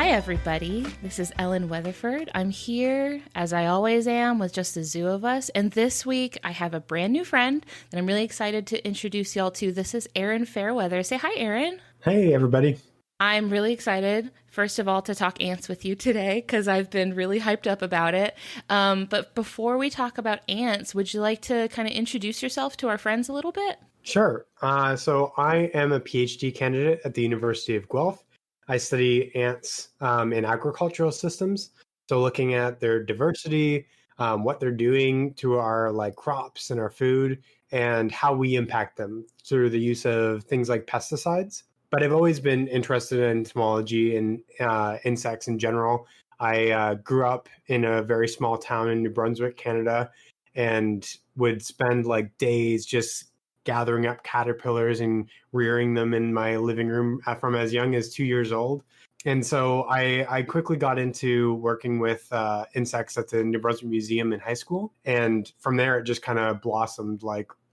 Hi, everybody. This is Ellen Weatherford. I'm here, as I always am, with just the zoo of us. And this week, I have a brand new friend that I'm really excited to introduce y'all to. This is Aaron Fairweather. Say hi, Aaron. Hey, everybody. I'm really excited, first of all, to talk ants with you today because I've been really hyped up about it. But before we talk about ants, would you like to kind of introduce yourself to our friends a little bit? Sure. So I am a PhD candidate at the University of Guelph. I study ants in agricultural systems. So looking at their diversity, what they're doing to our crops and our food, and how we impact them through the use of things like pesticides. But I've always been interested in entomology and insects in general. I grew up in a very small town in New Brunswick, Canada, and would spend days just gathering up caterpillars and rearing them in my living room from as young as 2 years old. And so I quickly got into working with insects at the New Brunswick Museum in high school. And from there, it just kind of blossomed.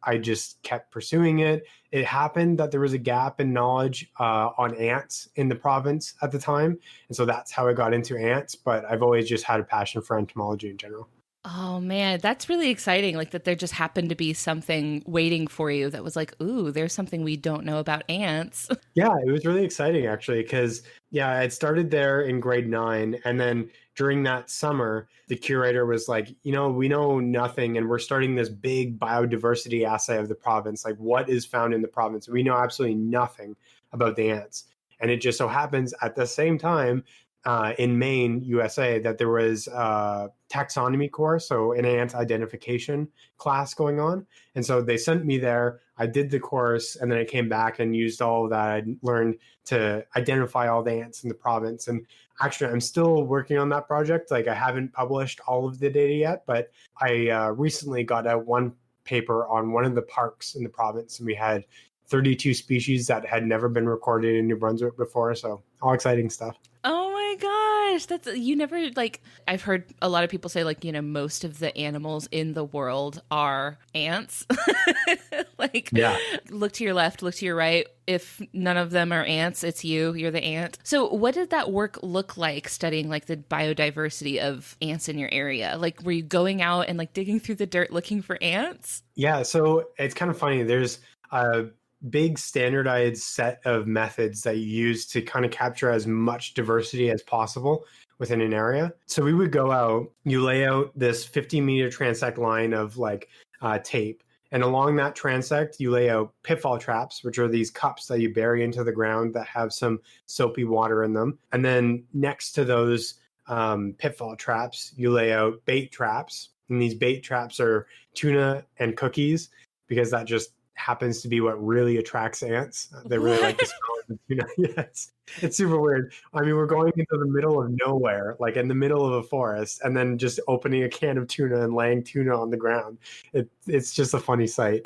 I just kept pursuing it. It happened that there was a gap in knowledge on ants in the province at the time. And so that's how I got into ants. But I've always just had a passion for entomology in general. Oh, man, that's really exciting. That there just happened to be something waiting for you that was ooh, there's something we don't know about ants. Yeah, it was really exciting, actually, because, it started there in grade 9. And then during that summer, the curator was like, we know nothing. And we're starting this big biodiversity assay of the province. What is found in the province? We know absolutely nothing about the ants. And it just so happens at the same time, in Maine, USA, that there was a taxonomy course, so an ant identification class going on. And so they sent me there. I did the course, and then I came back and used all of that I learned to identify all the ants in the province. And actually, I'm still working on that project. I haven't published all of the data yet, but I recently got out one paper on one of the parks in the province, and we had 32 species that had never been recorded in New Brunswick before. So all exciting stuff. Oh my gosh, that's you never I've heard a lot of people say most of the animals in the world are ants. Yeah. Look to your left, look to your right. If none of them are ants, it's you're the ant. So what did that work look like, studying the biodiversity of ants in your area? Were you going out and digging through the dirt looking for ants? Yeah, so it's kind of funny. There's a big standardized set of methods that you use to kind of capture as much diversity as possible within an area. So we would go out, you lay out this 50-meter transect line of tape. And along that transect, you lay out pitfall traps, which are these cups that you bury into the ground that have some soapy water in them. And then next to those pitfall traps, you lay out bait traps. And these bait traps are tuna and cookies, because that just happens to be what really attracts ants. They really like the smell of the tuna. Yeah, it's super weird. I mean, we're going into the middle of nowhere, in the middle of a forest, and then just opening a can of tuna and laying tuna on the ground. It's just a funny sight.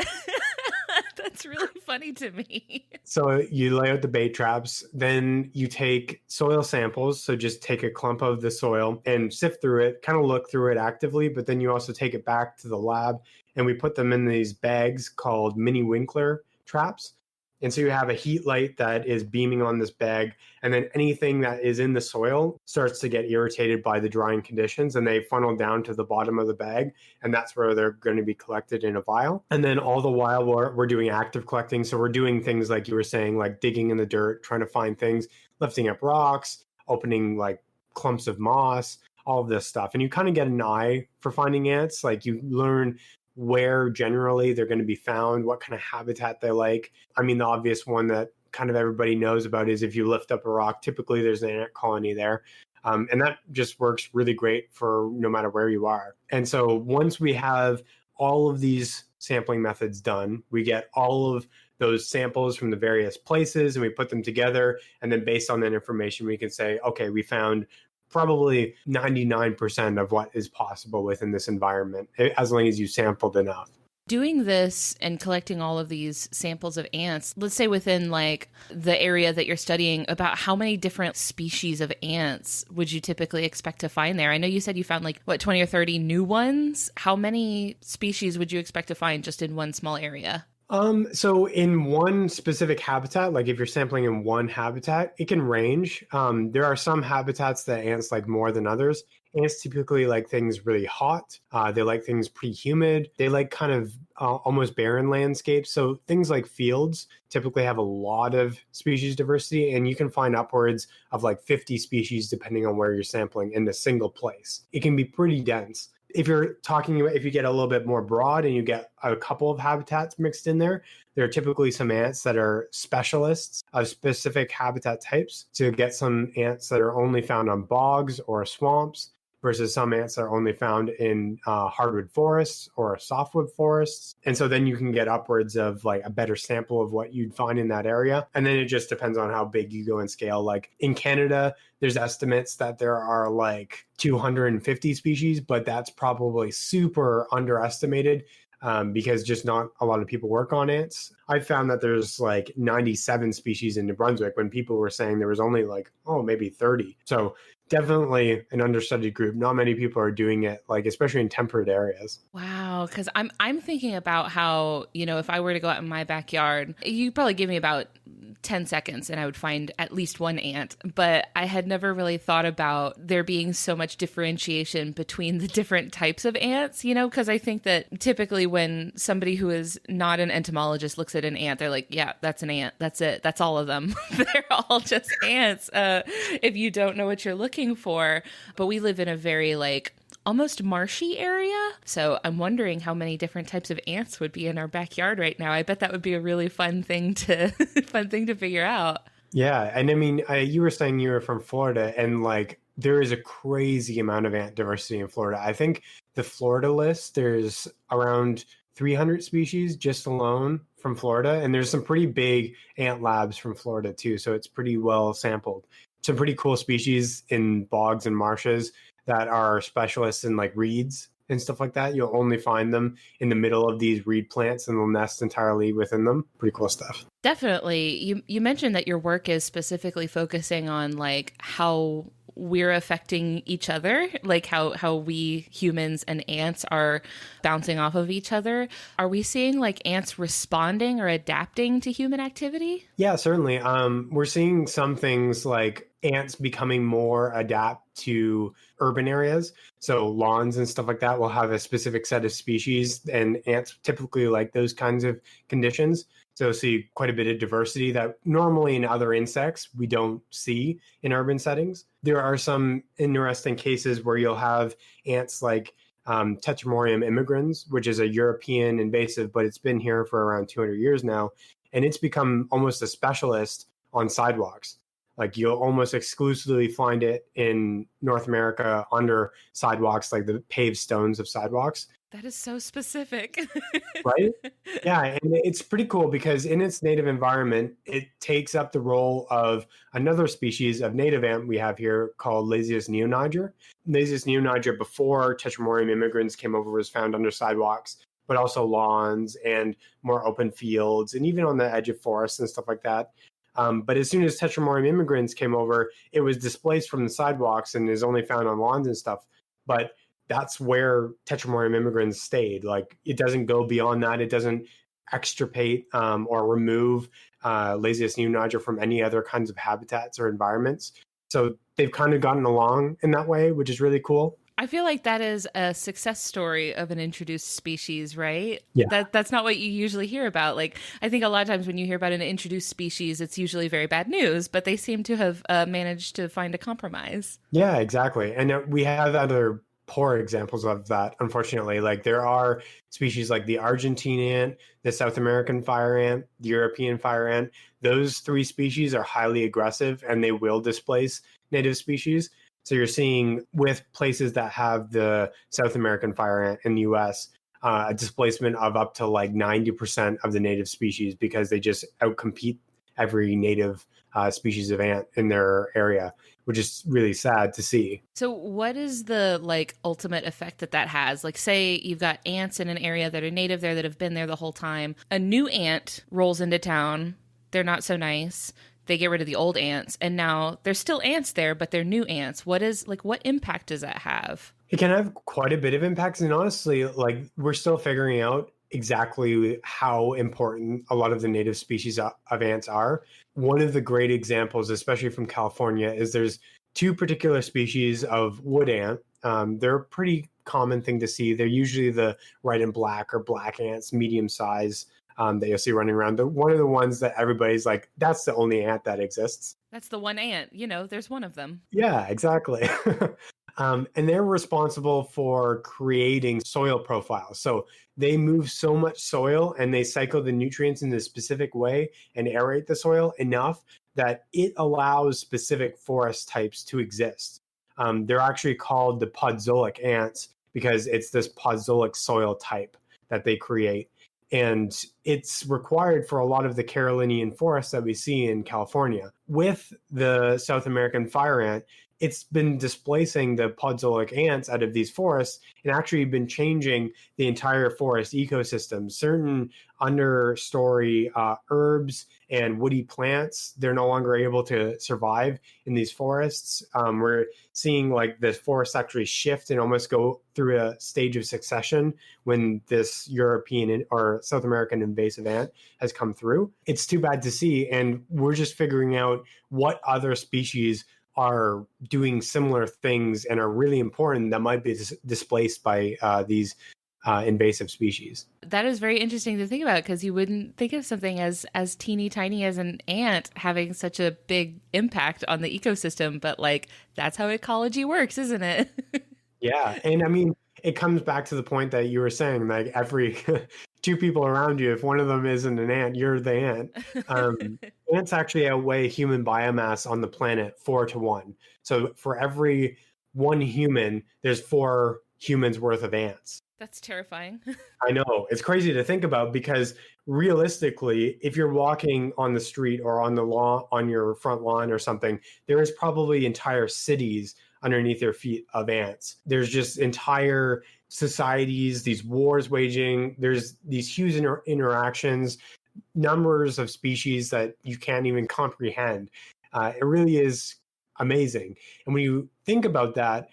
That's really funny to me. So you lay out the bait traps, then you take soil samples. So just take a clump of the soil and sift through it, kind of look through it actively, but then you also take it back to the lab, and we put them in these bags called mini Winkler traps. And so you have a heat light that is beaming on this bag, and then anything that is in the soil starts to get irritated by the drying conditions, and they funnel down to the bottom of the bag, and that's where they're going to be collected in a vial. And then all the while we're doing active collecting. So we're doing things like you were saying, digging in the dirt, trying to find things, lifting up rocks, opening clumps of moss, all of this stuff. And you kind of get an eye for finding ants. You learn where generally they're going to be found, what kind of habitat they like. I mean, the obvious one that kind of everybody knows about is if you lift up a rock, typically there's an ant colony there. And that just works really great for no matter where you are. And so once we have all of these sampling methods done, we get all of those samples from the various places and we put them together. And then based on that information, we can say, okay, we found probably 99% of what is possible within this environment, as long as you sampled enough. Doing this and collecting all of these samples of ants, let's say within the area that you're studying, about how many different species of ants would you typically expect to find there? I know you said you found 20 or 30 new ones. How many species would you expect to find just in one small area? So in one specific habitat, like if you're sampling in one habitat, it can range. There are some habitats that ants like more than others. Ants typically like things really hot. They like things pretty humid. They like kind of almost barren landscapes. So things like fields typically have a lot of species diversity, and you can find upwards of like 50 species depending on where you're sampling in a single place. It can be pretty dense. If you're talking about, if you get a little bit more broad and you get a couple of habitats mixed in there, there are typically some ants that are specialists of specific habitat types. So you get some ants that are only found on bogs or swamps, versus some ants that are only found in hardwood forests or softwood forests. And so then you can get upwards of like a better sample of what you'd find in that area. And then it just depends on how big you go in scale. Like in Canada, there's estimates that there are like 250 species, but that's probably super underestimated. Because just not a lot of people work on ants. I found that there's like 97 species in New Brunswick when people were saying there was only like, oh, maybe 30. So definitely an understudied group. Not many people are doing it, like especially in temperate areas. Wow, because I'm thinking about how, if I were to go out in my backyard, you'd probably give me about 10 seconds and I would find at least one ant. But I had never really thought about there being so much differentiation between the different types of ants, because I think that typically when somebody who is not an entomologist looks at an ant, they're like, yeah, that's an ant. That's it. That's all of them. They're all just ants. If you don't know what you're looking for. But we live in a very almost marshy area. So I'm wondering how many different types of ants would be in our backyard right now. I bet that would be a really fun thing to figure out. Yeah. And I mean, you were saying you were from Florida, and like there is a crazy amount of ant diversity in Florida. I think the Florida list, there's around 300 species just alone from Florida. And there's some pretty big ant labs from Florida too. So it's pretty well sampled. Some pretty cool species in bogs and marshes that are specialists in like reeds and stuff like that. You'll only find them in the middle of these reed plants and they'll nest entirely within them. Pretty cool stuff. Definitely. You mentioned that your work is specifically focusing on like how we're affecting each other, like how we humans and ants are bouncing off of each other. Are we seeing like ants responding or adapting to human activity? Yeah, certainly. We're seeing some things like ants becoming more adapt to urban areas. So lawns and stuff like that will have a specific set of species, and ants typically like those kinds of conditions. So see quite a bit of diversity that normally in other insects we don't see in urban settings. There are some interesting cases where you'll have ants like Tetramorium immigrans, which is a European invasive, but it's been here for around 200 years now. And it's become almost a specialist on sidewalks. Like you'll almost exclusively find it in North America under sidewalks, like the paved stones of sidewalks. That is so specific. Right? Yeah, and it's pretty cool because in its native environment, it takes up the role of another species of native ant we have here called Lasius neoniger. Lasius neoniger, before Tetramorium immigrants came over, was found under sidewalks, but also lawns and more open fields and even on the edge of forests and stuff like that. But as soon as Tetramorium immigrants came over, it was displaced from the sidewalks and is only found on lawns and stuff. But that's where Tetramorium immigrants stayed. Like it doesn't go beyond that. It doesn't extirpate or remove Lasius neoniger from any other kinds of habitats or environments. So they've kind of gotten along in that way, which is really cool. I feel like that is a success story of an introduced species, right? Yeah. That's not what you usually hear about. Like, I think a lot of times when you hear about an introduced species, it's usually very bad news, but they seem to have managed to find a compromise. Yeah, exactly. And we have other poor examples of that, unfortunately. Like there are species like the Argentine ant, the South American fire ant, the European fire ant. Those three species are highly aggressive and they will displace native species. So you're seeing with places that have the South American fire ant in the US, a displacement of up to like 90% of the native species because they just outcompete every native species of ant in their area, which is really sad to see. So what is the ultimate effect that has? Like say you've got ants in an area that are native there that have been there the whole time. A new ant rolls into town. They're not so nice. They get rid of the old ants, and now there's still ants there, but they're new ants. What impact does that have? It can have quite a bit of impacts, and honestly, we're still figuring out exactly how important a lot of the native species of ants are. One of the great examples, especially from California, is there's two particular species of wood ant. They're a pretty common thing to see. They're usually the red and black or black ants, medium size, that you'll see running around. They're one of the ones that everybody's like, that's the only ant that exists. That's the one ant. There's one of them. Yeah, exactly. And they're responsible for creating soil profiles. So they move so much soil and they cycle the nutrients in a specific way and aerate the soil enough that it allows specific forest types to exist. They're actually called the podzolic ants because it's this podzolic soil type that they create. And it's required for a lot of the Carolinian forests that we see in California. With the South American fire ant, it's been displacing the podzolic ants out of these forests and actually been changing the entire forest ecosystem. Certain understory herbs and woody plants, they're no longer able to survive in these forests. We're seeing like the forests actually shift and almost go through a stage of succession when this European or South American invasive ant has come through. It's too bad to see. And we're just figuring out what other species are doing similar things and are really important that might be displaced by these invasive species. That is very interesting to think about because you wouldn't think of something as teeny tiny as an ant having such a big impact on the ecosystem, but like that's how ecology works, isn't it? Yeah. And I mean, it comes back to the point that you were saying, like every two people around you, if one of them isn't an ant, you're the ant. Ants actually outweigh human biomass on the planet 4-1. So for every one human, there's 4 humans worth of ants. That's terrifying. I know. It's crazy to think about because realistically, if you're walking on the street or on the lawn, on your front lawn or something, there is probably entire cities underneath your feet of ants. There's just entire societies, these wars waging. There's these huge interactions, numbers of species that you can't even comprehend. It really is amazing. And when you think about that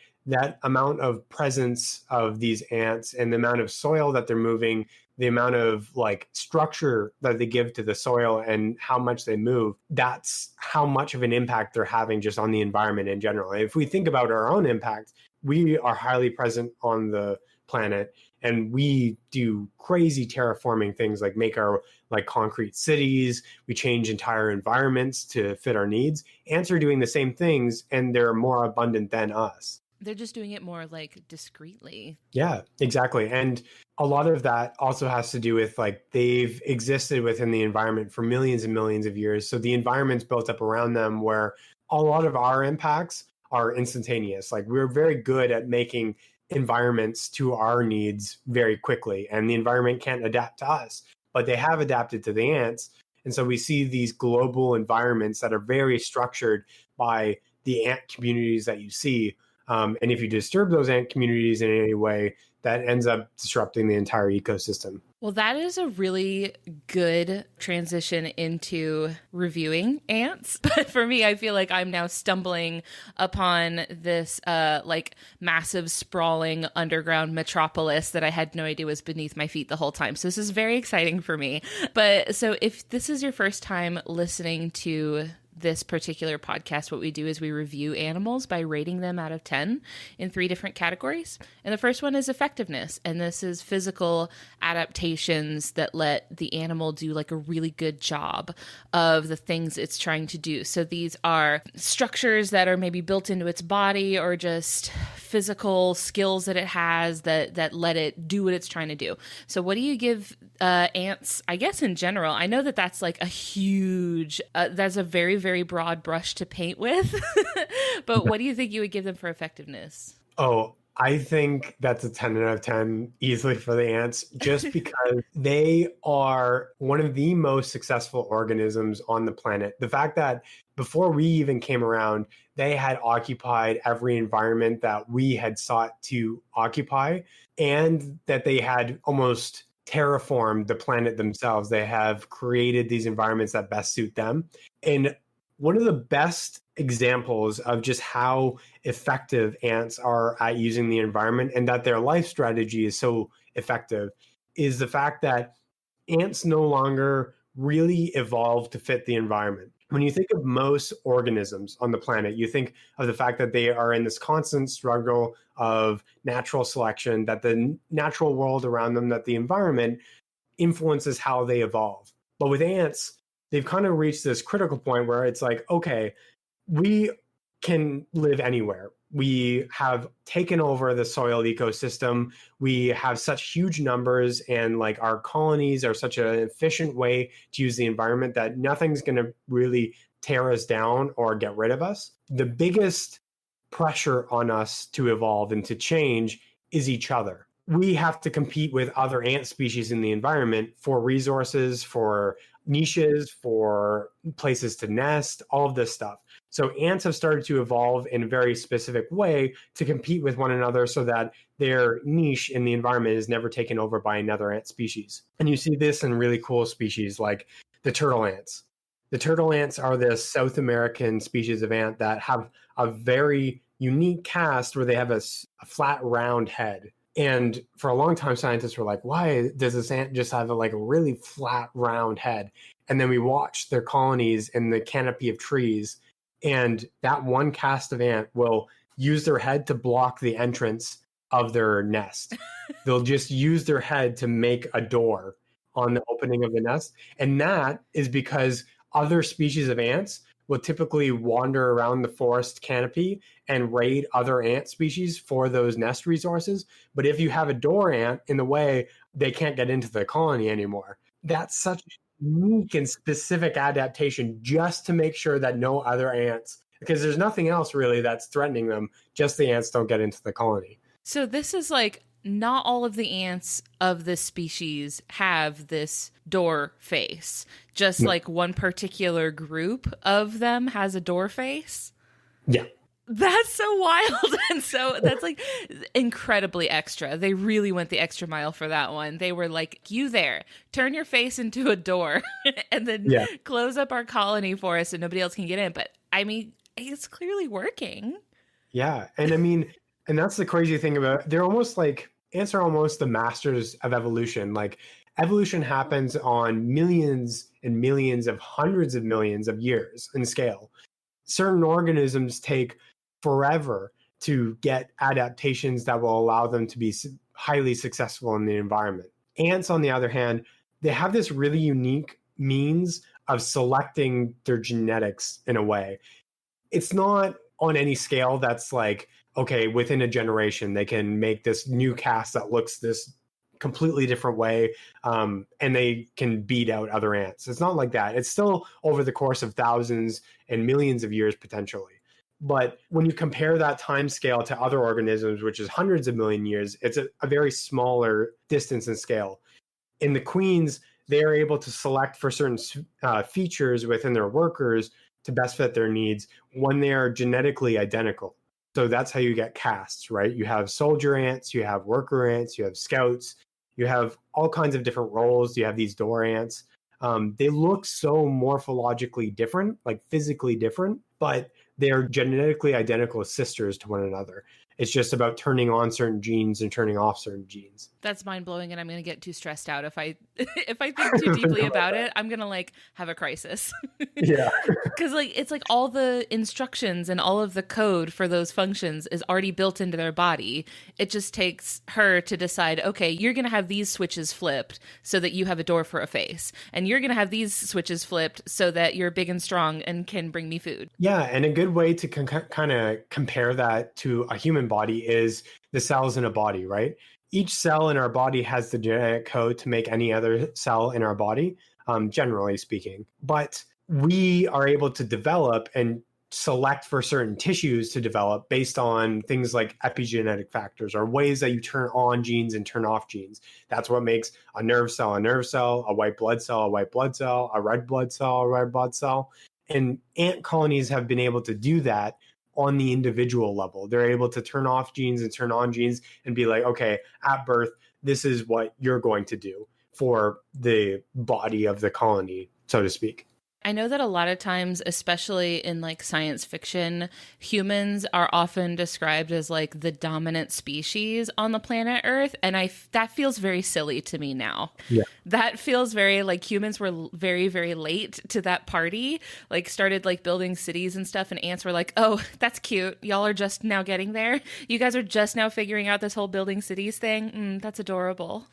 amount of presence of these ants and the amount of soil that they're moving, the amount of like structure that they give to the soil and how much they move, that's how much of an impact they're having just on the environment in general. And if we think about our own impact, we are highly present on the planet and we do crazy terraforming things like make our like concrete cities. We change entire environments to fit our needs. Ants are doing the same things and they're more abundant than us. They're just doing it more like discreetly. Yeah, exactly. And a lot of that also has to do with like they've existed within the environment for millions and millions of years. So the environment's built up around them where a lot of our impacts are instantaneous. Like we're very good at making environments to our needs very quickly, and the environment can't adapt to us, but they have adapted to the ants. And so we see these global environments that are very structured by the ant communities that you see. And if you disturb those ant communities in any way, that ends up disrupting the entire ecosystem. Well, that is a really good transition into reviewing ants. But for me, I feel like I'm now stumbling upon this like massive sprawling underground metropolis that I had no idea was beneath my feet the whole time. So this is very exciting for me. But so if this is your first time listening to this particular podcast, what we do is we review animals by rating them out of 10 in 3 different categories. And the first one is effectiveness. And this is physical adaptations that let the animal do like a really good job of the things it's trying to do. So these are structures that are maybe built into its body or just physical skills that it has that let it do what it's trying to do. So what do you give ants, I guess in general? I know that that's like a huge, that's a very, very broad brush to paint with. But what do you think you would give them for effectiveness? Oh, I think that's a 10 out of 10 easily for the ants, just because they are one of the most successful organisms on the planet. The fact that before we even came around, they had occupied every environment that we had sought to occupy, and that they had almost terraformed the planet themselves. They have created these environments that best suit them. And one of the best examples of just how effective ants are at using the environment and that their life strategy is so effective is the fact that ants no longer really evolved to fit the environment. When you think of most organisms on the planet, you think of the fact that they are in this constant struggle of natural selection, that the natural world around them, that the environment influences how they evolve. But with ants, they've kind of reached this critical point where it's like, okay, we can live anywhere. We have taken over the soil ecosystem. We have such huge numbers, and like our colonies are such an efficient way to use the environment that nothing's going to really tear us down or get rid of us. The biggest pressure on us to evolve and to change is each other. We have to compete with other ant species in the environment for resources, for niches, for places to nest, all of this stuff. So ants have started to evolve in a very specific way to compete with one another so that their niche in the environment is never taken over by another ant species. And you see this in really cool species like the turtle ants. The turtle ants are this South American species of ant that have a very unique cast where they have a flat, round head. And for a long time, scientists were like, why does this ant just have a really flat, round head? And then we watched their colonies in the canopy of trees. And that one cast of ant will use their head to block the entrance of their nest. They'll just use their head to make a door on the opening of the nest. And that is because other species of ants will typically wander around the forest canopy and raid other ant species for those nest resources. But if you have a door ant in the way, they can't get into the colony anymore. That's such a unique and specific adaptation just to make sure that no other ants, because there's nothing else really that's threatening them, just the ants don't get into the colony. So this is like, not all of the ants of this species have this door face. Just like one particular group of them has a door face. Yeah. That's so wild. And so that's like incredibly extra. They really went the extra mile for that one. They were like, you there, turn your face into a door and then close up our colony for us so nobody else can get in. But I mean, it's clearly working. Yeah. And I mean, and that's the crazy thing about it. They're almost like, ants are almost the masters of evolution. Like evolution happens on millions and millions of hundreds of millions of years in scale. Certain organisms take forever to get adaptations that will allow them to be highly successful in the environment. Ants, on the other hand, they have this really unique means of selecting their genetics in a way. It's not on any scale that's like, okay, within a generation, they can make this new cast that looks this completely different way, and they can beat out other ants. It's not like that. It's still over the course of thousands and millions of years, potentially. But when you compare that time scale to other organisms, which is hundreds of million years, it's a very smaller distance and scale. In the queens, they are able to select for certain features within their workers to best fit their needs when they are genetically identical. So that's how you get casts, right? You have soldier ants, you have worker ants, you have scouts, you have all kinds of different roles. You have these door ants. They look so morphologically different, like physically different, but they're genetically identical sisters to one another. It's just about turning on certain genes and turning off certain genes. That's mind-blowing, and I'm going to get too stressed out if I if I think too deeply about it. I'm going to have a crisis. Yeah. Cuz it's like all the instructions and all of the code for those functions is already built into their body. It just takes her to decide, okay, you're going to have these switches flipped so that you have a door for a face, and you're going to have these switches flipped so that you're big and strong and can bring me food. Yeah, and a good way to kind of compare that to a human body is the cells in a body, right? Each cell in our body has the genetic code to make any other cell in our body, generally speaking. But we are able to develop and select for certain tissues to develop based on things like epigenetic factors or ways that you turn on genes and turn off genes. That's what makes a nerve cell, a white blood cell, a white blood cell, a red blood cell, a red blood cell. And ant colonies have been able to do that on the individual level. They're able to turn off genes and turn on genes and be like, okay, at birth, this is what you're going to do for the body of the colony, so to speak. I know that a lot of times, especially in like science fiction, humans are often described as like the dominant species on the planet Earth, and that feels very silly to me now. Yeah. That feels very like humans were very, very late to that party, like started like building cities and stuff, and ants were like, "Oh, that's cute. Y'all are just now getting there. You guys are just now figuring out this whole building cities thing. That's adorable."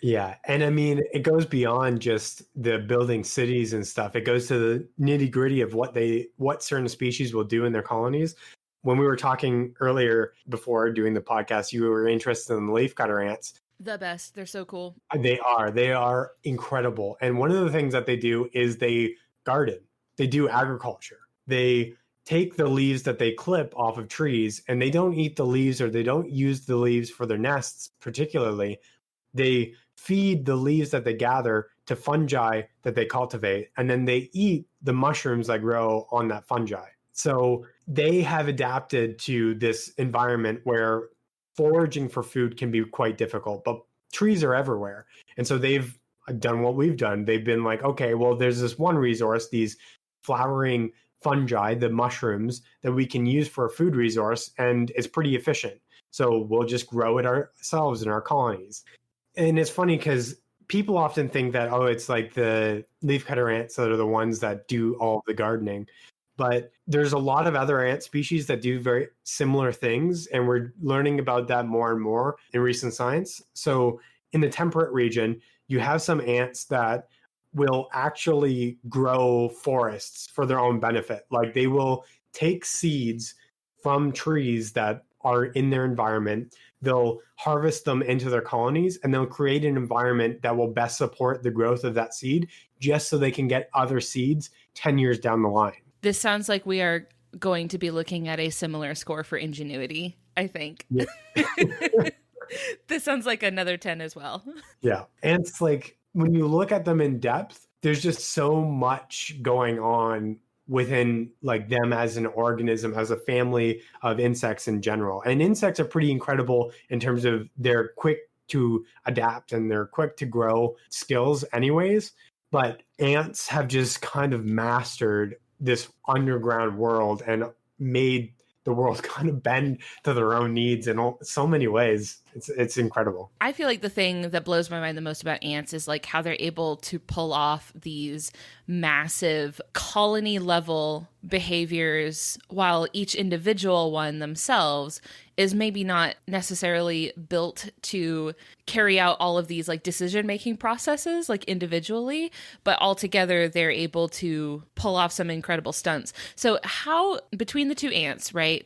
Yeah. And I mean, it goes beyond just the building cities and stuff. It goes to the nitty gritty of what certain species will do in their colonies. When we were talking earlier before doing the podcast, you were interested in the leafcutter ants. The best. They're so cool. They are incredible. And one of the things that they do is they garden. They do agriculture. They take the leaves that they clip off of trees, and they don't eat the leaves, or they don't use the leaves for their nests particularly. They feed the leaves that they gather to fungi that they cultivate, and then they eat the mushrooms that grow on that fungi. So they have adapted to this environment where foraging for food can be quite difficult, but trees are everywhere. And so they've done what we've done. They've been like, okay, well, there's this one resource, these flowering fungi, the mushrooms, that we can use for a food resource, and it's pretty efficient. So we'll just grow it ourselves in our colonies. And it's funny because people often think that, oh, it's like the leafcutter ants that are the ones that do all of the gardening. But there's a lot of other ant species that do very similar things, and we're learning about that more and more in recent science. So in the temperate region, you have some ants that will actually grow forests for their own benefit. Like they will take seeds from trees that are in their environment. They'll harvest them into their colonies, and they'll create an environment that will best support the growth of that seed, just so they can get other seeds 10 years down the line. This sounds like we are going to be looking at a similar score for ingenuity, I think. Yeah. This sounds like another 10 as well. Yeah. Ants, like when you look at them in depth, there's just so much going on within like them as an organism, as a family of insects in general. And insects are pretty incredible in terms of they're quick to adapt and they're quick to grow skills anyways. But ants have just kind of mastered this underground world and made the world kind of bend to their own needs in so many ways. It's incredible. I feel like the thing that blows my mind the most about ants is like how they're able to pull off these massive colony level behaviors while each individual one themselves is maybe not necessarily built to carry out all of these like decision making processes like individually, but altogether they're able to pull off some incredible stunts. So how between the two ants, right?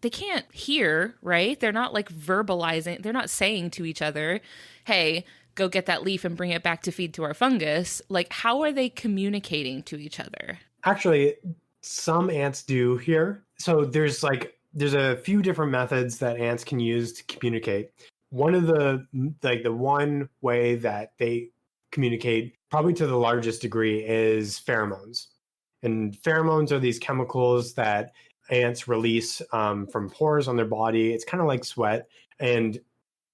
They can't hear, right? They're not like verbalizing. They're not saying to each other, "Hey, go get that leaf and bring it back to feed to our fungus." Like, how are they communicating to each other? Actually, some ants do hear. So there's a few different methods that ants can use to communicate. One of the one way that they communicate probably to the largest degree is pheromones. And pheromones are these chemicals that ants release from pores on their body. It's kind of like sweat. And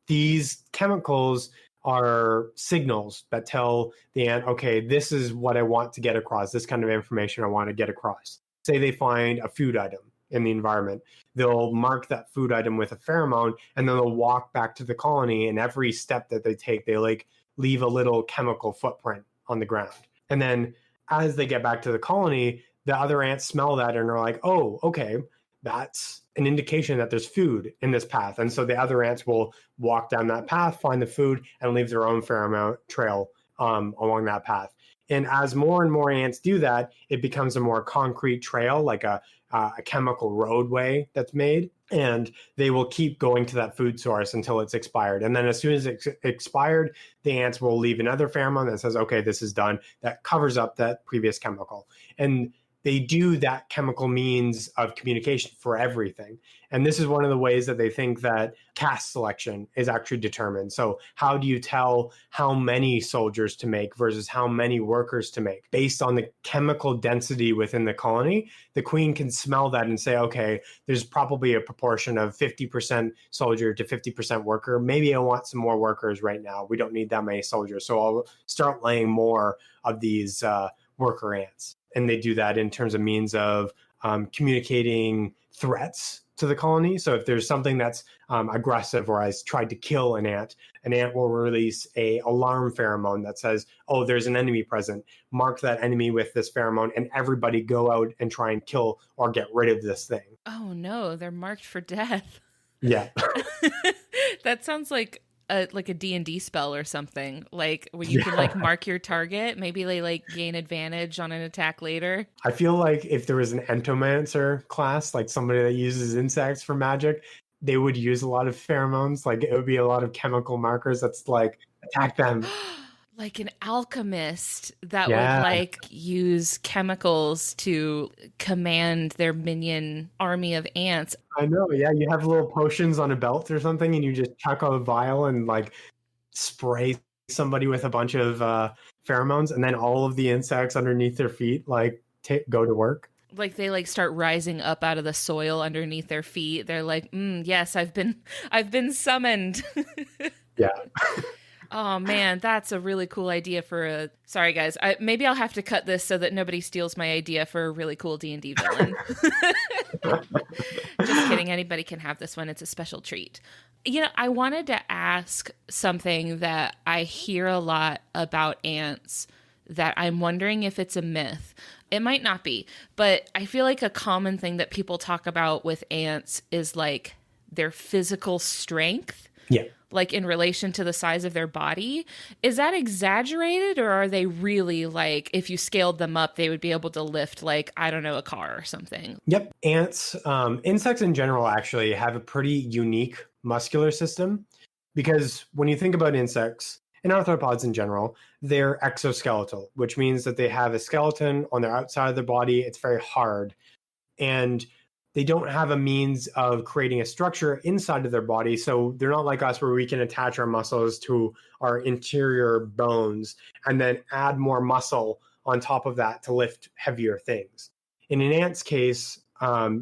these chemicals are signals that tell the ant, okay, this is what I want to get across, this kind of information I want to get across. Say they find a food item in the environment. They'll mark that food item with a pheromone, and then they'll walk back to the colony, and every step that they take, they like leave a little chemical footprint on the ground. And then as they get back to the colony, the other ants smell that and are like, oh, okay, that's an indication that there's food in this path. And so the other ants will walk down that path, find the food, and leave their own pheromone trail along that path. And as more and more ants do that, it becomes a more concrete trail, like a chemical roadway that's made. And they will keep going to that food source until it's expired. And then as soon as it's expired, the ants will leave another pheromone that says, okay, this is done. That covers up that previous chemical. And they do that chemical means of communication for everything. And this is one of the ways that they think that caste selection is actually determined. So how do you tell how many soldiers to make versus how many workers to make? Based on the chemical density within the colony, the queen can smell that and say, okay, there's probably a proportion of 50% soldier to 50% worker. Maybe I want some more workers right now. We don't need that many soldiers. So I'll start laying more of these worker ants. And they do that in terms of means of communicating threats to the colony. So if there's something that's aggressive or has tried to kill an ant will release a alarm pheromone that says, oh, there's an enemy present. Mark that enemy with this pheromone, and everybody go out and try and kill or get rid of this thing. Oh no, they're marked for death. Yeah. That sounds like a D&D spell or something, like where you can like mark your target. Maybe they like gain advantage on an attack later. I feel like if there was an entomancer class, like somebody that uses insects for magic, they would use a lot of pheromones. Like it would be a lot of chemical markers that's like, attack them. Like an alchemist that would like use chemicals to command their minion army of ants. I know. Yeah. You have little potions on a belt or something, and you just chuck a vial and like spray somebody with a bunch of pheromones, and then all of the insects underneath their feet like go to work. Like they like start rising up out of the soil underneath their feet. They're like, yes, I've been summoned. Yeah. Oh man, that's a really cool idea for a... Sorry guys, maybe I'll have to cut this so that nobody steals my idea for a really cool D&D villain. Just kidding, anybody can have this one. It's a special treat. You know, I wanted to ask something that I hear a lot about ants that I'm wondering if it's a myth. It might not be, but I feel like a common thing that people talk about with ants is like their physical strength. Yeah. Like in relation to the size of their body. Is that exaggerated, or are they really like, if you scaled them up, they would be able to lift like, I don't know, a car or something? Yep. Ants, insects in general actually have a pretty unique muscular system, because when you think about insects and arthropods in general, they're exoskeletal, which means that they have a skeleton on their outside of their body. It's very hard. And they don't have a means of creating a structure inside of their body. So they're not like us where we can attach our muscles to our interior bones and then add more muscle on top of that to lift heavier things. In an ant's case,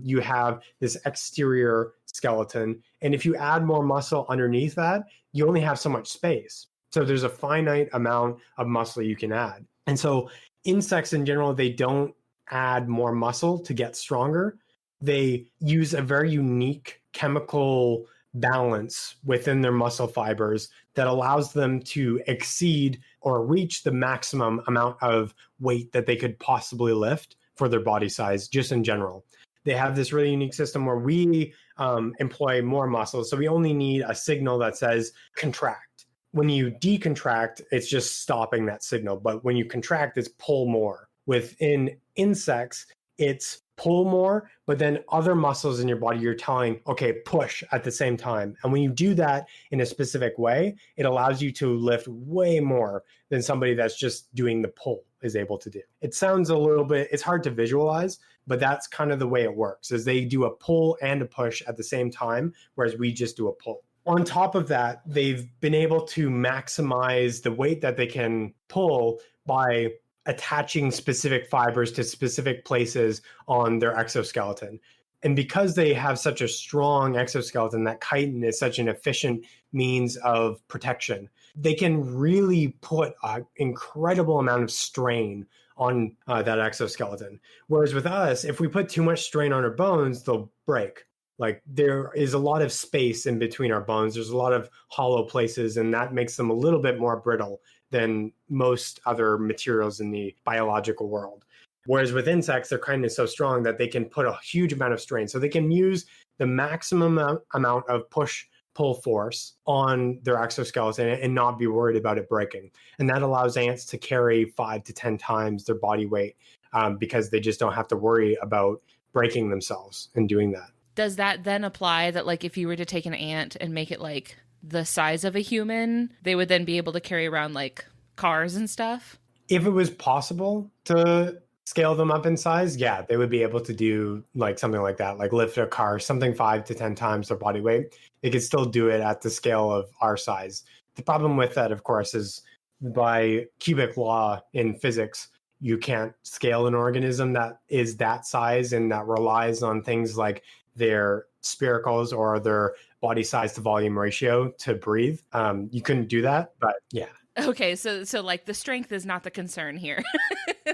you have this exterior skeleton. And if you add more muscle underneath that, you only have so much space. So there's a finite amount of muscle you can add. And so insects in general, they don't add more muscle to get stronger. They use a very unique chemical balance within their muscle fibers that allows them to exceed or reach the maximum amount of weight that they could possibly lift for their body size, just in general. They have this really unique system where we employ more muscles. So we only need a signal that says contract. When you decontract, it's just stopping that signal. But when you contract, it's pull more. Within insects, it's pull more, but then other muscles in your body, you're telling, okay, push at the same time. And when you do that in a specific way, it allows you to lift way more than somebody that's just doing the pull is able to do. It sounds a little bit, it's hard to visualize, but that's kind of the way it works, is they do a pull and a push at the same time, whereas we just do a pull. On top of that, they've been able to maximize the weight that they can pull by attaching specific fibers to specific places on their exoskeleton. And because they have such a strong exoskeleton, that chitin is such an efficient means of protection, they can really put an incredible amount of strain on that exoskeleton. Whereas with us, if we put too much strain on our bones, they'll break. Like there is a lot of space in between our bones. There's a lot of hollow places, and that makes them a little bit more brittle than most other materials in the biological world. Whereas with insects, their chitin is so strong that they can put a huge amount of strain. So they can use the maximum amount of push-pull force on their exoskeleton and not be worried about it breaking. And that allows ants to carry 5 to 10 times their body weight because they just don't have to worry about breaking themselves in doing that. Does that then apply that, like, if you were to take an ant and make it like the size of a human, they would then be able to carry around like cars and stuff? If it was possible to scale them up in size, yeah, they would be able to do like something like that, like lift a car, something 5 to 10 times their body weight. They could still do it at the scale of our size. The problem with that, of course, is by cubic law in physics, you can't scale an organism that is that size and that relies on things like their spiracles or their body size to volume ratio to breathe. You couldn't do that, but yeah. Okay, so like the strength is not the concern here.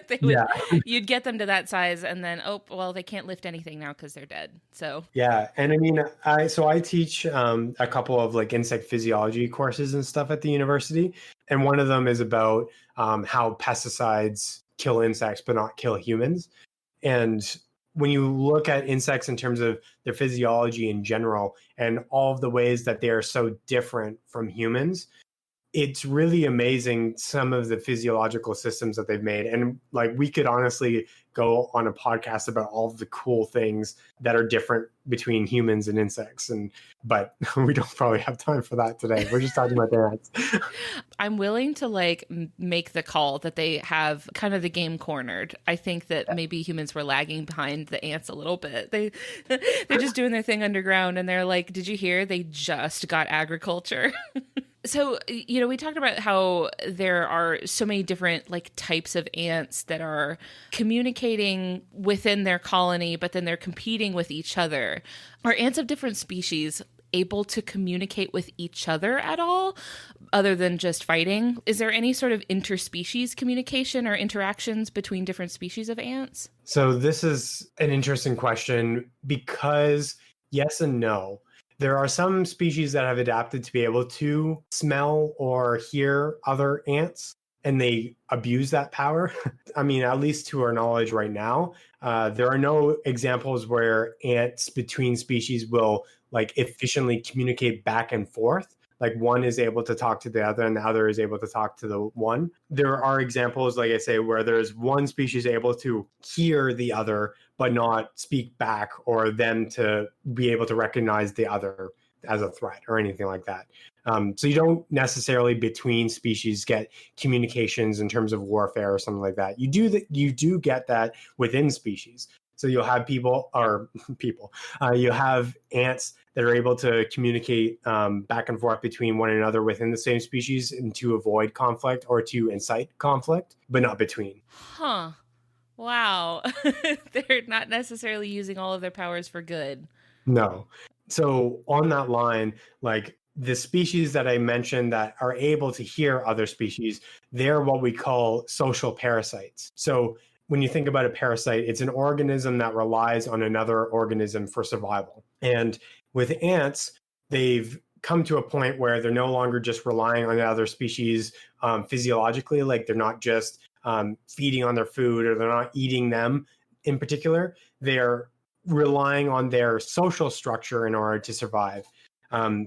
They would, Yeah. you'd get them to that size, and then, oh, well, they can't lift anything now because they're dead. So, Yeah. And I mean, I teach a couple of like insect physiology courses and stuff at the university. And one of them is about how pesticides kill insects, but not kill humans. And when you look at insects in terms of their physiology in general and all of the ways that they are so different from humans, it's really amazing some of the physiological systems that they've made. And like we could honestly go on a podcast about all of the cool things that are different between humans and insects. But we don't probably have time for that today. We're just talking about ants. I'm willing to like make the call that they have kind of the game cornered. I think that maybe humans were lagging behind the ants a little bit. They're just doing their thing underground, and they're like, did you hear they just got agriculture? So, we talked about how there are so many different like types of ants that are communicating within their colony, but then they're competing with each other. Are ants of different species able to communicate with each other at all, other than just fighting? Is there any sort of interspecies communication or interactions between different species of ants? So this is an interesting question because yes and no. There are some species that have adapted to be able to smell or hear other ants, and they abuse that power. I mean, at least to our knowledge right now, there are no examples where ants between species will like efficiently communicate back and forth. Like one is able to talk to the other and the other is able to talk to the one. There are examples, like I say, where there's one species able to hear the other, but not speak back, or them to be able to recognize the other as a threat or anything like that. So you don't necessarily between species get communications in terms of warfare or something like that. You do get that within species. So you'll have people. You have ants that are able to communicate back and forth between one another within the same species and to avoid conflict or to incite conflict, but not between. Huh. Wow. They're not necessarily using all of their powers for good. No. So on that line, like the species that I mentioned that are able to hear other species, they're what we call social parasites. So when you think about a parasite, it's an organism that relies on another organism for survival. And with ants, they've come to a point where they're no longer just relying on other species physiologically, like they're not just feeding on their food or they're not eating them in particular. They're relying on their social structure in order to survive.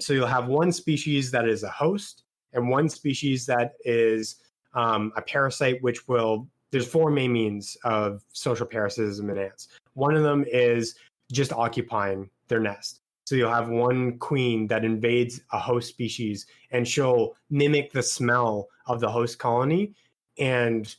So you'll have one species that is a host and one species that is a parasite, which will, there's four main means of social parasitism in ants. One of them is just occupying their nest. So you'll have one queen that invades a host species and she'll mimic the smell of the host colony and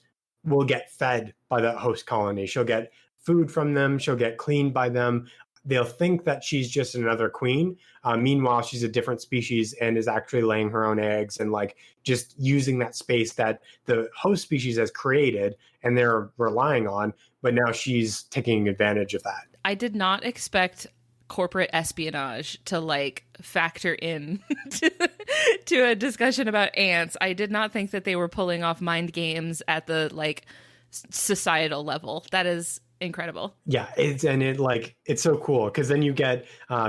will get fed by the host colony. She'll get food from them. She'll get cleaned by them. They'll think that she's just another queen. Meanwhile, she's a different species and is actually laying her own eggs and like just using that space that the host species has created and they're relying on. But now she's taking advantage of that. I did not expect corporate espionage to like factor in to a discussion about ants. I did not think that they were pulling off mind games at the like societal level. That is incredible. Yeah, it's so cool because then you get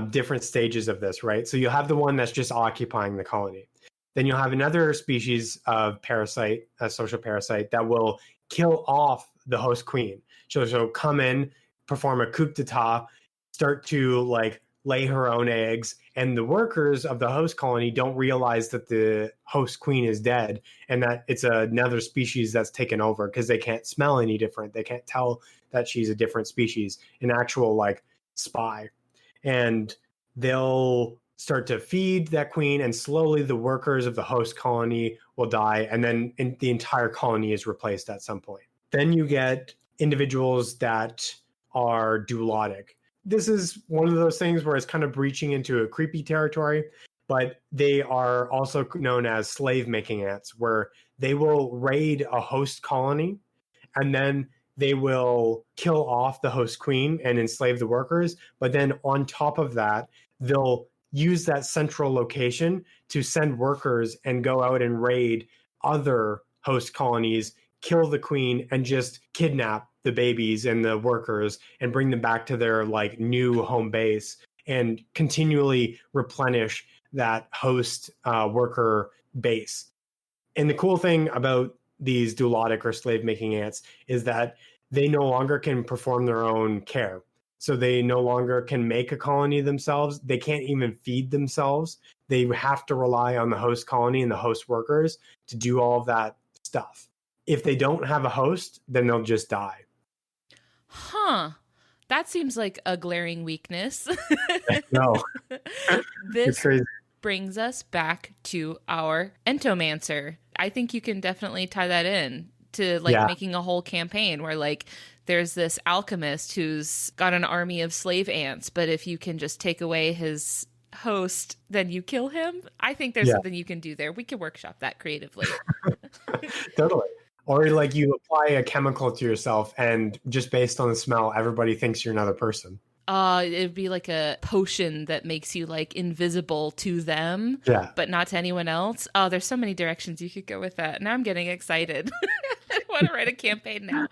different stages of this, right? So you'll have the one that's just occupying the colony. Then you'll have another species of parasite, a social parasite, that will kill off the host queen. She'll come in, perform a coup d'etat, start to like lay her own eggs, and the workers of the host colony don't realize that the host queen is dead and that it's another species that's taken over because they can't smell any different. They can't tell that she's a different species, an actual like spy. And they'll start to feed that queen, and slowly the workers of the host colony will die, and then the entire colony is replaced at some point. Then you get individuals that are dulotic. This is one of those things where it's kind of breaching into a creepy territory, but they are also known as slave-making ants, where they will raid a host colony and then they will kill off the host queen and enslave the workers. But then on top of that, they'll use that central location to send workers and go out and raid other host colonies, kill the queen and just kidnap the babies and the workers and bring them back to their like new home base and continually replenish that host worker base. And the cool thing about these doulotic or slave making ants is that they no longer can perform their own care. So they no longer can make a colony themselves. They can't even feed themselves. They have to rely on the host colony and the host workers to do all of that stuff. If they don't have a host, then they'll just die. Huh. That seems like a glaring weakness. No. This brings us back to our entomancer. I think you can definitely tie that in to like making a whole campaign where like there's this alchemist who's got an army of slave ants, but if you can just take away his host, then you kill him. I think there's something you can do there. We can workshop that creatively. Totally. Or like you apply a chemical to yourself and just based on the smell, everybody thinks you're another person. It'd be like a potion that makes you like invisible to them, but not to anyone else. Oh, there's so many directions you could go with that. Now I'm getting excited. I want to write a campaign now.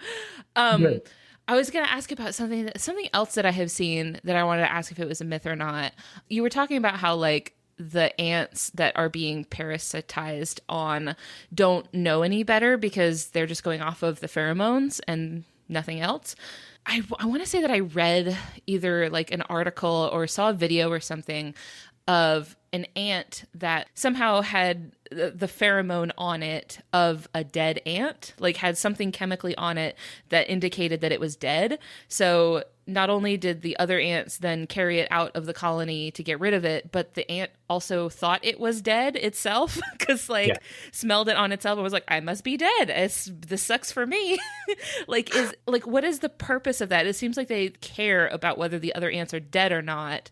I was going to ask about something else that I have seen that I wanted to ask if it was a myth or not. You were talking about how like the ants that are being parasitized on don't know any better because they're just going off of the pheromones and nothing else. I want to say that I read either like an article or saw a video or something of an ant that somehow had the pheromone on it of a dead ant, like had something chemically on it that indicated that it was dead. So not only did the other ants then carry it out of the colony to get rid of it, but the ant also thought it was dead itself because smelled it on itself and was like, I must be dead. This sucks for me. What is the purpose of that? It seems like they care about whether the other ants are dead or not,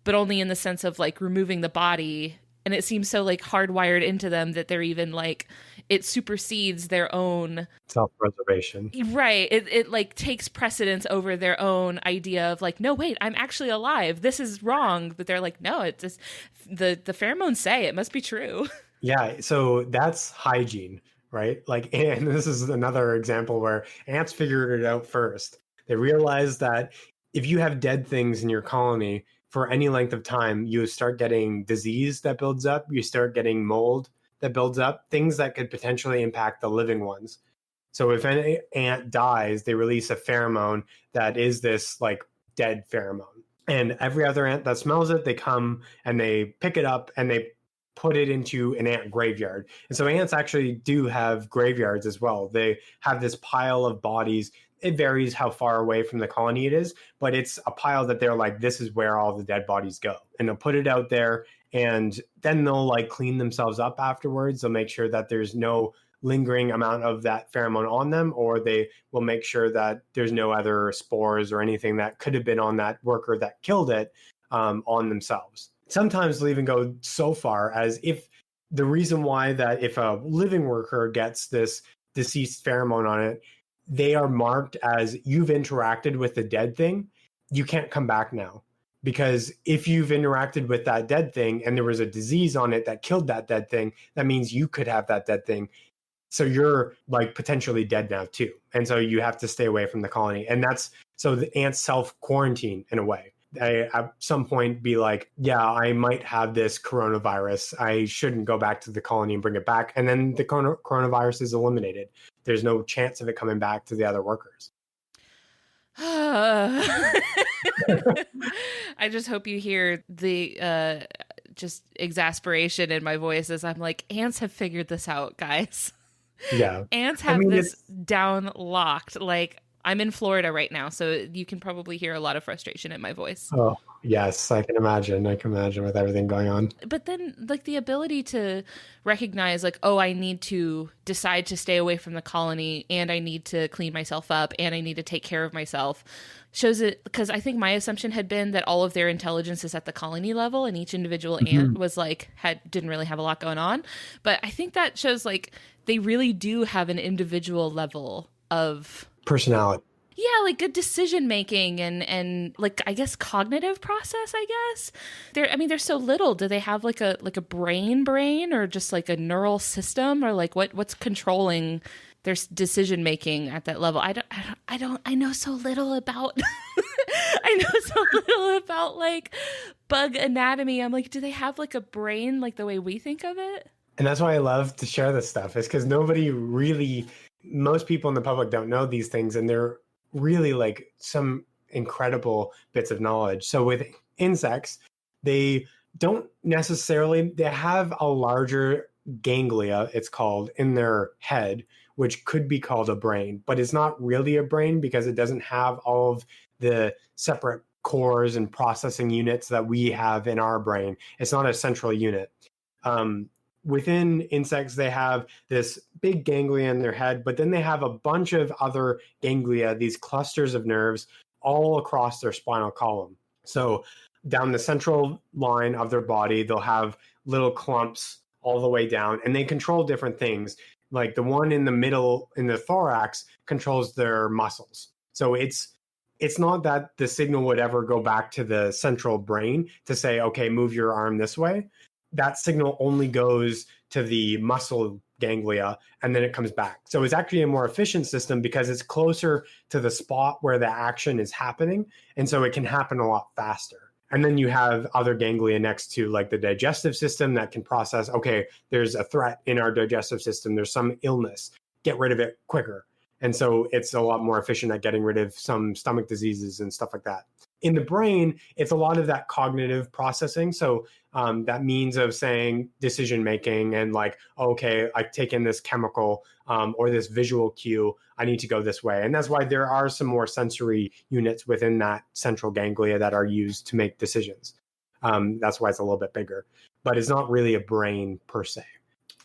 but only in the sense of like removing the body. And it seems so like hardwired into them that they're even like, it supersedes their own self-preservation. Right. It like takes precedence over their own idea of like, no, wait, I'm actually alive. This is wrong. But they're like, no, it's just the pheromones say it must be true. Yeah. So that's hygiene, right? Like, and this is another example where ants figured it out first. They realized that if you have dead things in your colony for any length of time, you start getting disease that builds up. You start getting mold that builds up, things that could potentially impact the living ones. So if an ant dies, they release a pheromone that is this like dead pheromone. And every other ant that smells it, they come and they pick it up and they put it into an ant graveyard. And so ants actually do have graveyards as well. They have this pile of bodies. It varies how far away from the colony it is, but it's a pile that they're like, this is where all the dead bodies go. And they'll put it out there and then they'll like clean themselves up afterwards. They'll make sure that there's no lingering amount of that pheromone on them, or they will make sure that there's no other spores or anything that could have been on that worker that killed it on themselves. Sometimes they'll even go so far as if the reason why that if a living worker gets this deceased pheromone on it, they are marked as you've interacted with the dead thing. You can't come back now. Because if you've interacted with that dead thing and there was a disease on it that killed that dead thing, that means you could have that dead thing. So you're like potentially dead now too. And so you have to stay away from the colony. And that's so the ants self-quarantine in a way. They at some point be like, yeah, I might have this coronavirus. I shouldn't go back to the colony and bring it back. And then the coronavirus is eliminated. There's no chance of it coming back to the other workers. I just hope you hear the just exasperation in my voice as I'm like, ants have figured this out, guys. Yeah. Ants have this down locked. Like, I'm in Florida right now, so you can probably hear a lot of frustration in my voice. Oh, yes, I can imagine. I can imagine with everything going on. But then, like, the ability to recognize, like, oh, I need to decide to stay away from the colony, and I need to clean myself up, and I need to take care of myself, shows it, because I think my assumption had been that all of their intelligence is at the colony level, and each individual ant was, like, didn't really have a lot going on. But I think that shows, like, they really do have an individual level of personality. Yeah, like good decision making and like I guess cognitive process, I guess. They're so little. Do they have like a brain or just like a neural system or like what's controlling there's decision making at that level. I know so little about I know so little about like bug anatomy. I'm like, do they have like a brain like the way we think of it? And that's why I love to share this stuff, is because most people in the public don't know these things, and they're really like some incredible bits of knowledge. So with insects, they have a larger ganglia, it's called, in their head, which could be called a brain, but it's not really a brain because it doesn't have all of the separate cores and processing units that we have in our brain. It's not a central unit. Within insects, they have this big ganglia in their head, but then they have a bunch of other ganglia, these clusters of nerves all across their spinal column. So down the central line of their body, they'll have little clumps all the way down, and they control different things. Like the one in the middle in the thorax controls their muscles. So it's not that the signal would ever go back to the central brain to say, okay, move your arm this way. That signal only goes to the muscle ganglia, and then it comes back. So it's actually a more efficient system because it's closer to the spot where the action is happening. And so it can happen a lot faster. And then you have other ganglia next to like the digestive system that can process, okay, there's a threat in our digestive system. There's some illness. Get rid of it quicker. And so it's a lot more efficient at getting rid of some stomach diseases and stuff like that. In the brain, it's a lot of that cognitive processing. So that means of saying decision making and like, okay, I've taken this chemical or this visual cue, I need to go this way. And that's why there are some more sensory units within that central ganglia that are used to make decisions. That's why it's a little bit bigger, but it's not really a brain per se.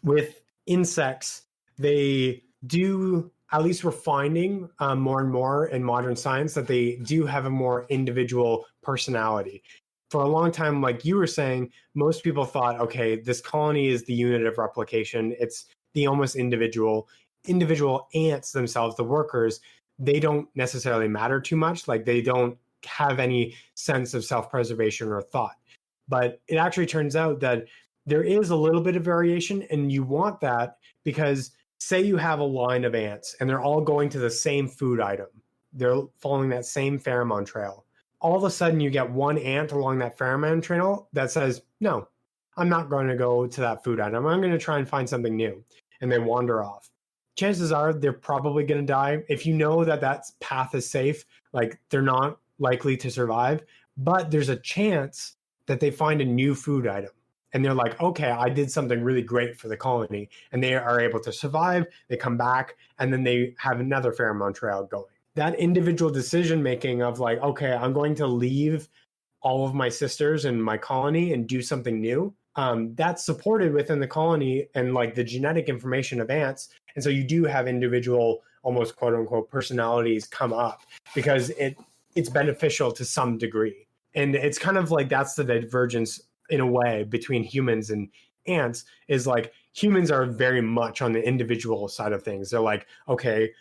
With insects, they do, at least we're finding more and more in modern science, that they do have a more individual personality. For a long time, like you were saying, most people thought, okay, this colony is the unit of replication. It's the almost individual ants themselves, the workers, they don't necessarily matter too much. Like they don't have any sense of self-preservation or thought. But it actually turns out that there is a little bit of variation, and you want that because say you have a line of ants and they're all going to the same food item. They're following that same pheromone trail. All of a sudden you get one ant along that pheromone trail that says, no, I'm not going to go to that food item. I'm going to try and find something new. And they wander off. Chances are they're probably going to die. If you know that that path is safe, like they're not likely to survive, but there's a chance that they find a new food item. And they're like, okay, I did something really great for the colony. And they are able to survive. They come back, and then they have another pheromone trail going. That individual decision-making of like, okay, I'm going to leave all of my sisters in my colony and do something new. That's supported within the colony and like the genetic information of ants. And so you do have individual, almost quote unquote, personalities come up because it's beneficial to some degree. And it's kind of like that's the divergence in a way between humans and ants, is like humans are very much on the individual side of things. They're like, okay,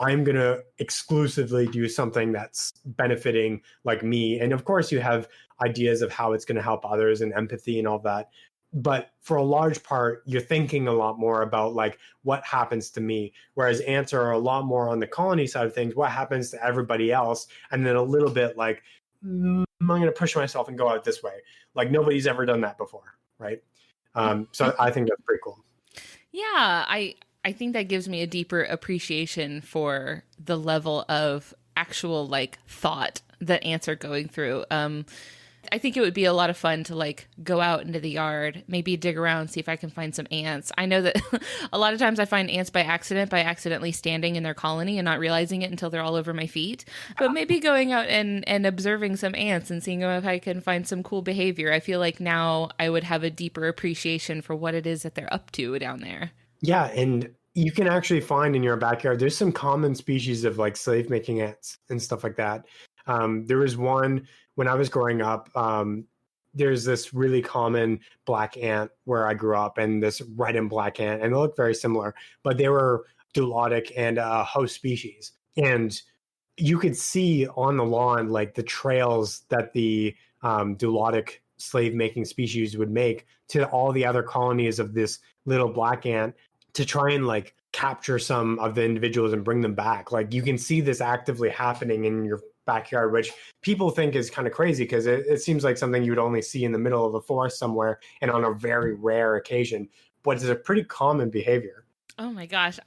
I'm going to exclusively do something that's benefiting like me. And of course you have ideas of how it's going to help others and empathy and all that. But for a large part, you're thinking a lot more about like what happens to me. Whereas ants are a lot more on the colony side of things. What happens to everybody else? And then a little bit like, I'm going to push myself and go out this way. Like nobody's ever done that before. Right. So I think that's pretty cool. Yeah. I think that gives me a deeper appreciation for the level of actual like thought that ants are going through. I think it would be a lot of fun to like go out into the yard, maybe dig around, see if I can find some ants. I know that a lot of times I find ants by accidentally standing in their colony and not realizing it until they're all over my feet. But maybe going out and observing some ants and seeing if I can find some cool behavior. I feel like now I would have a deeper appreciation for what it is that they're up to down there. Yeah, and you can actually find in your backyard, there's some common species of like slave-making ants and stuff like that. There was one when I was growing up. There's this really common black ant where I grew up, and this red and black ant, and they look very similar, but they were dulotic and a host species. And you could see on the lawn like the trails that the dulotic slave-making species would make to all the other colonies of this little black ant to try and like capture some of the individuals and bring them back. Like you can see this actively happening in your backyard, which people think is kind of crazy because it seems like something you'd only see in the middle of a forest somewhere and on a very rare occasion, but it's a pretty common behavior. Oh my gosh.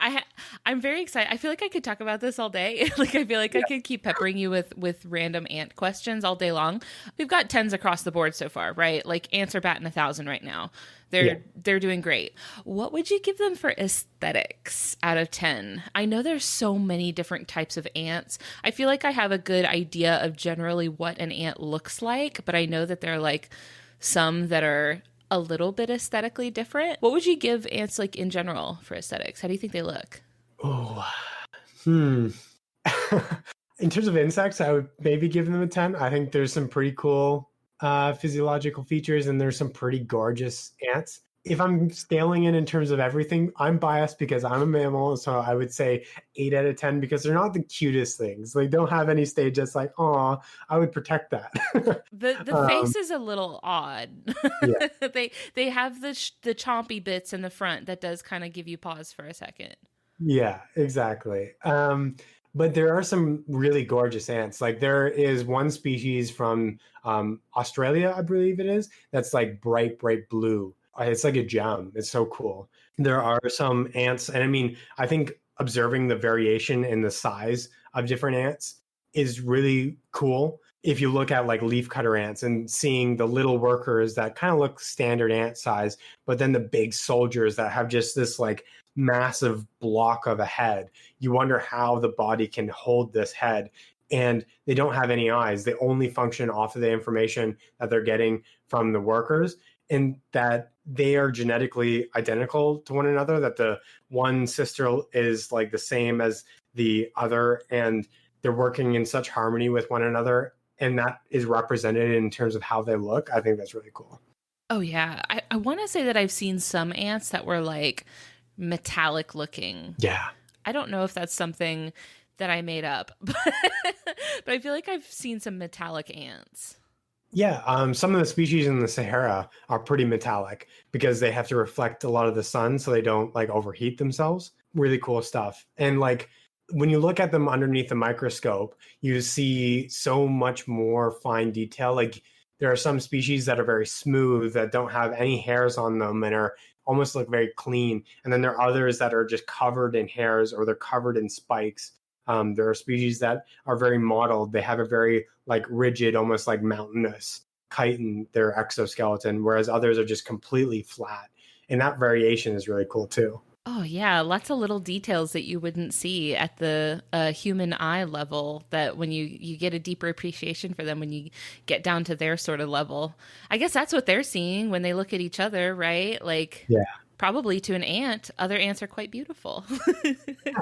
I'm very excited. I feel like I could talk about this all day. Like I feel like I could keep peppering you with random ant questions all day long. We've got 10s across the board so far, right? Like ants are batting 1,000 right now. They're doing great. What would you give them for aesthetics out of 10? I know there's so many different types of ants. I feel like I have a good idea of generally what an ant looks like, but I know that there are like some that are a little bit aesthetically different. What would you give ants like in general for aesthetics? How do you think they look? Oh, in terms of insects, I would maybe give them a 10. I think there's some pretty cool physiological features and there's some pretty gorgeous ants. If I'm scaling it in terms of everything, I'm biased because I'm a mammal. So I would say 8 out of 10 because they're not the cutest things. They don't have any stage that's like, oh, I would protect that. The face is a little odd. Yeah. They have the chompy bits in the front that does kind of give you pause for a second. Yeah, exactly. But there are some really gorgeous ants. Like there is one species from Australia, I believe it is, that's like bright, bright blue. It's like a gem. It's so cool. There are some ants, and I mean, I think observing the variation in the size of different ants is really cool. If you look at like leafcutter ants and seeing the little workers that kind of look standard ant size, but then the big soldiers that have just this like massive block of a head, you wonder how the body can hold this head. And they don't have any eyes. They only function off of the information that they're getting from the workers, and that they are genetically identical to one another, that the one sister is like the same as the other, and they're working in such harmony with one another. And that is represented in terms of how they look. I think that's really cool. Oh, yeah. I want to say that I've seen some ants that were like metallic looking. Yeah. I don't know if that's something that I made up, but I feel like I've seen some metallic ants. Yeah, some of the species in the Sahara are pretty metallic because they have to reflect a lot of the sun so they don't like overheat themselves. Really cool stuff. And like when you look at them underneath the microscope, you see so much more fine detail. Like there are some species that are very smooth, that don't have any hairs on them and are almost look very clean. And then there are others that are just covered in hairs or they're covered in spikes. There are species that are very mottled. They have a very like rigid, almost like mountainous chitin, their exoskeleton, whereas others are just completely flat. And that variation is really cool too. Oh, yeah. Lots of little details that you wouldn't see at the human eye level, that when you get a deeper appreciation for them when you get down to their sort of level. I guess that's what they're seeing when they look at each other, right? Like, yeah. Probably to an ant, other ants are quite beautiful. Yeah.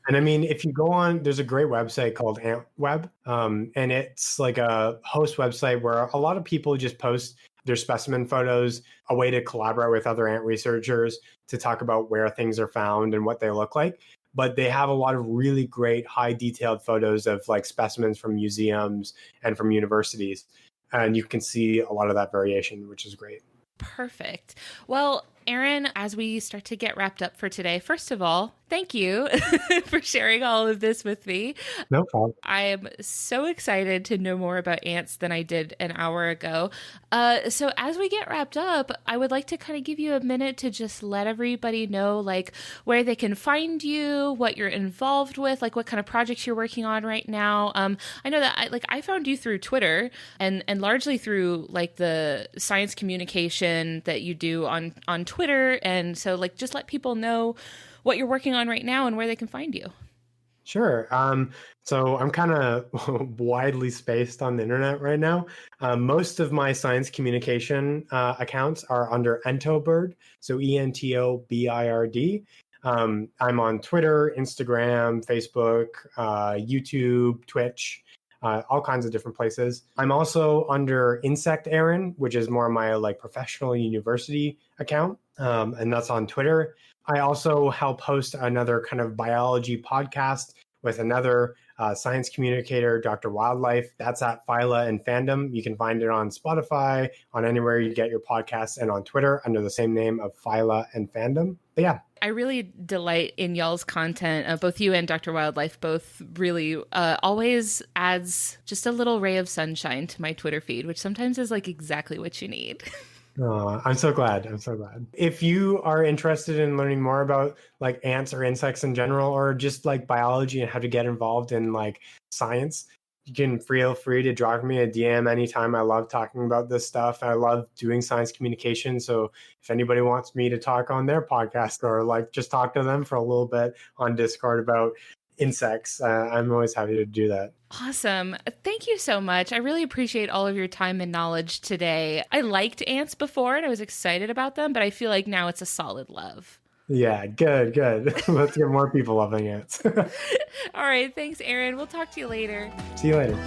And I mean, if you go on, there's a great website called AntWeb, and it's like a host website where a lot of people just post their specimen photos, a way to collaborate with other ant researchers to talk about where things are found and what they look like. But they have a lot of really great high detailed photos of like specimens from museums and from universities. And you can see a lot of that variation, which is great. Perfect. Well, Aaron, as we start to get wrapped up for today, first of all, thank you for sharing all of this with me. No problem. I am so excited to know more about ants than I did an hour ago. So as we get wrapped up, I would like to kind of give you a minute to just let everybody know like where they can find you, what you're involved with, like what kind of projects you're working on right now. I know that I found you through Twitter and largely through like the science communication that you do on Twitter. And so like just let people know what you're working on right now and where they can find you. Sure. So I'm kind of widely spaced on the internet right now. Most of my science communication accounts are under Entobird, so ENTOBIRD. I'm on Twitter, Instagram, Facebook, YouTube, Twitch, all kinds of different places. I'm also under Insect Aaron, which is more my like professional university account, and that's on Twitter. I also help host another kind of biology podcast with another science communicator, Dr. Wildlife. That's at Phyla and Fandom. You can find it on Spotify, on anywhere you get your podcasts, and on Twitter under the same name of Phyla and Fandom. But yeah, I really delight in y'all's content. Both you and Dr. Wildlife both really always adds just a little ray of sunshine to my Twitter feed, which sometimes is like exactly what you need. Oh, I'm so glad. I'm so glad. If you are interested in learning more about like ants or insects in general, or just like biology and how to get involved in like science, you can feel free to drop me a DM anytime. I love talking about this stuff. I love doing science communication. So if anybody wants me to talk on their podcast or like just talk to them for a little bit on Discord about insects, I'm always happy to do that. Awesome. Thank you so much. I really appreciate all of your time and knowledge today. I liked ants before and I was excited about them, but I feel like now it's a solid love. Yeah, good. Let's get more people loving ants. All right. Thanks, Aaron. We'll talk to you later. See you later.